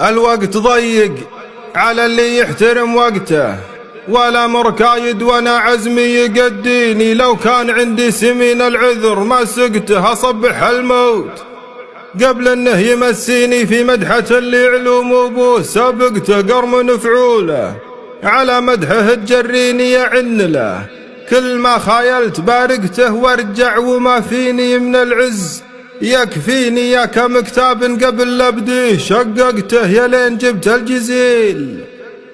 الوقت ضيق على اللي يحترم وقته، ولا مركايد وانا عزمي يقديني. لو كان عندي سمين العذر ما سقته، اصبح الموت قبل انه يمسيني. في مدحة اللي علوم ابوه سبقته، قرم فعوله على مدحه تجريني يعن له. كل ما خايلت بارقته وارجع، وما فيني من العز يكفيني. يا كم كتاب قبل لبديه شققته، يا لين جبت الجزيل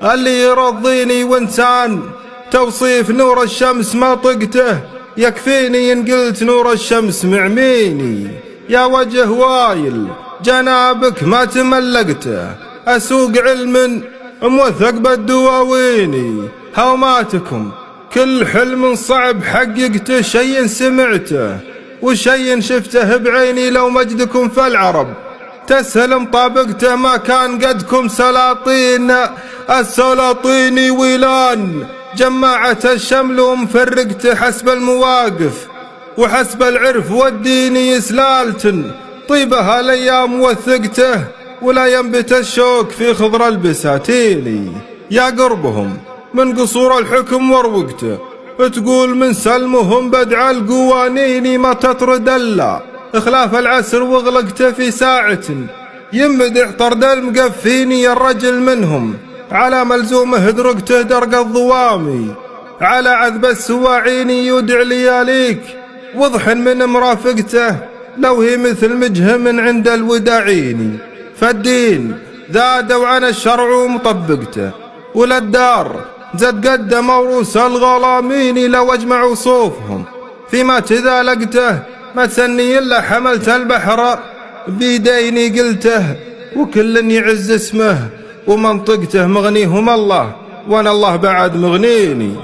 اللي يرضيني. وانسان توصيف نور الشمس ما طقته، يكفيني ان قلت نور الشمس معميني. يا وجه وايل جنابك ما تملقته، اسوق علم موثق بالدواويني. هوماتكم كل حلم صعب حققته، شي سمعته وشي شفته بعيني. لو مجدكم في العرب تسهل مطابقته، ما كان قدكم سلاطين. السلاطين ولان جماعة الشمل ومفرقته، حسب المواقف وحسب العرف والدين سلالة. طيبها الايام وثقته، ولا ينبت الشوك في خضر البساتين. يا قربهم من قصور الحكم وروقته، تقول من سلمهم بدع القوانين. ما تطرد الا اخلاف العسر واغلقته في ساعة، يمدح طرد المقفين. يا الرجل منهم على ملزومه درقته درق الضوامي، على عذب السواعين يدع لياليك. وضح من مرافقته لو هي مثل مجه من عند الوداعين. فالدين زادوا عن الشرع ومطبقته، وللدار زد قد موروث الغلامين. لو اجمعوا صوفهم فيما تذا لقته، ما تسني الا حملت البحر بيديني قلته. وكل يعز اسمه ومنطقته، مغنيهم الله وانا الله بعد مغنيني.